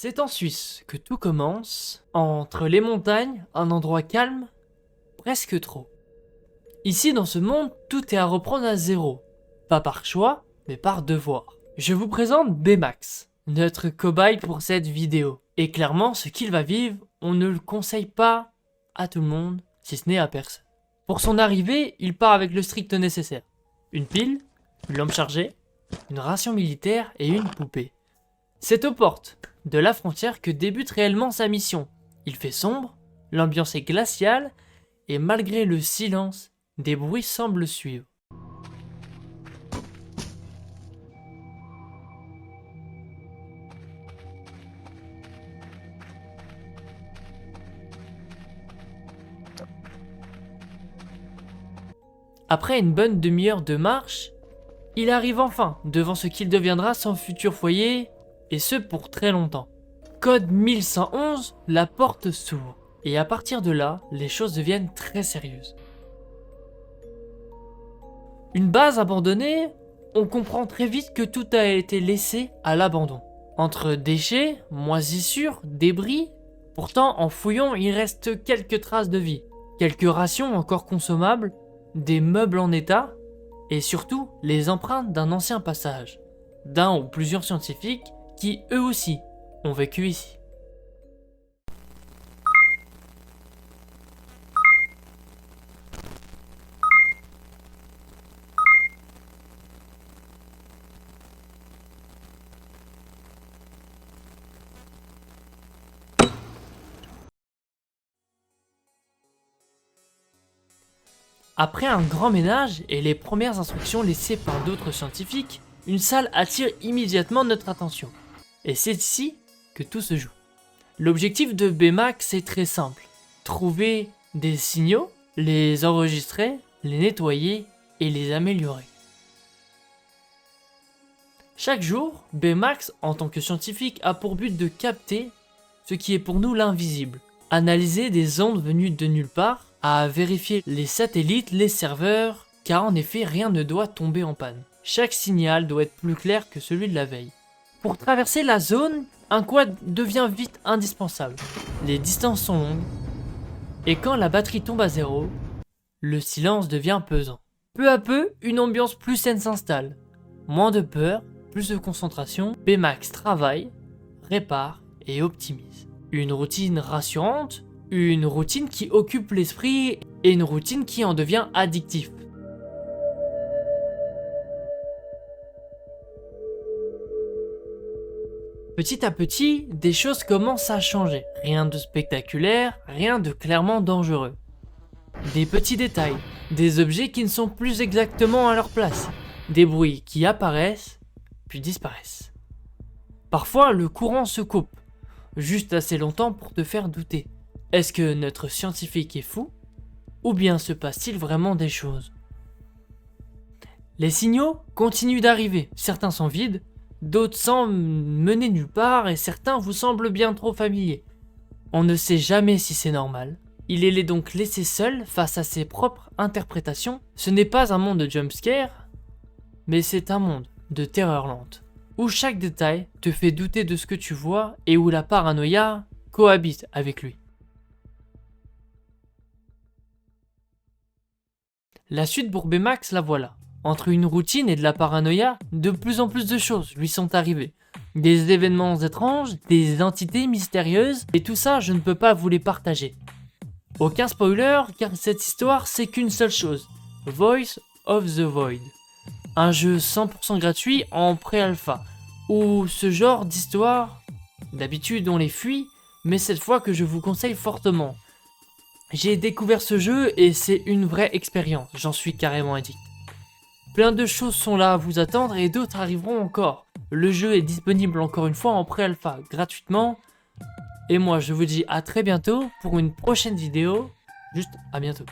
C'est en Suisse que tout commence, entre les montagnes, un endroit calme, presque trop. Ici dans ce monde, tout est à reprendre à zéro, pas par choix, mais par devoir. Je vous présente Baymax, notre cobaye pour cette vidéo. Et clairement, ce qu'il va vivre, on ne le conseille pas à tout le monde, si ce n'est à personne. Pour son arrivée, il part avec le strict nécessaire. Une pile, une lampe chargée, une ration militaire et une poupée. C'est aux portes de la frontière que débute réellement sa mission. Il fait sombre, l'ambiance est glaciale, et malgré le silence, des bruits semblent suivre. Après une bonne demi-heure de marche, il arrive enfin devant ce qu'il deviendra son futur foyer, et ce pour très longtemps. Code 1111, la porte s'ouvre, et à partir de là, les choses deviennent très sérieuses. Une base abandonnée, on comprend très vite que tout a été laissé à l'abandon. Entre déchets, moisissures, débris, pourtant en fouillant il reste quelques traces de vie, quelques rations encore consommables, des meubles en état, et surtout les empreintes d'un ancien passage, d'un ou plusieurs scientifiques qui eux aussi ont vécu ici. Après un grand ménage et les premières instructions laissées par d'autres scientifiques, une salle attire immédiatement notre attention. Et c'est ici que tout se joue. L'objectif de Baymax est très simple. Trouver des signaux, les enregistrer, les nettoyer et les améliorer. Chaque jour, Baymax, en tant que scientifique, a pour but de capter ce qui est pour nous l'invisible. Analyser des ondes venues de nulle part, à vérifier les satellites, les serveurs, car en effet rien ne doit tomber en panne. Chaque signal doit être plus clair que celui de la veille. Pour traverser la zone, un quad devient vite indispensable. Les distances sont longues, et quand la batterie tombe à zéro, le silence devient pesant. Peu à peu, une ambiance plus saine s'installe. Moins de peur, plus de concentration, Baymax travaille, répare et optimise. Une routine rassurante, une routine qui occupe l'esprit et une routine qui en devient addictive. Petit à petit, des choses commencent à changer. Rien de spectaculaire, rien de clairement dangereux. Des petits détails, des objets qui ne sont plus exactement à leur place, des bruits qui apparaissent, puis disparaissent. Parfois, le courant se coupe, juste assez longtemps pour te faire douter. Est-ce que notre scientifique est fou? Ou bien se passe-t-il vraiment des choses? Les signaux continuent d'arriver, certains sont vides, d'autres semblent mener nulle part et certains vous semblent bien trop familiers. On ne sait jamais si c'est normal. Il est donc laissé seul face à ses propres interprétations. Ce n'est pas un monde de jumpscare, mais c'est un monde de terreur lente, où chaque détail te fait douter de ce que tu vois et où la paranoïa cohabite avec lui. La suite pour Baymax, la voilà. Entre une routine et de la paranoïa, de plus en plus de choses lui sont arrivées. Des événements étranges, des entités mystérieuses, et tout ça, je ne peux pas vous les partager. Aucun spoiler, car cette histoire, c'est qu'une seule chose. Voice of the Void. Un jeu 100% gratuit en pré-alpha, où ce genre d'histoire, d'habitude on les fuit, mais cette fois que je vous conseille fortement. J'ai découvert ce jeu et c'est une vraie expérience, j'en suis carrément addict. Plein de choses sont là à vous attendre et d'autres arriveront encore. Le jeu est disponible encore une fois en pré-alpha gratuitement. Et moi je vous dis à très bientôt pour une prochaine vidéo. Juste à bientôt.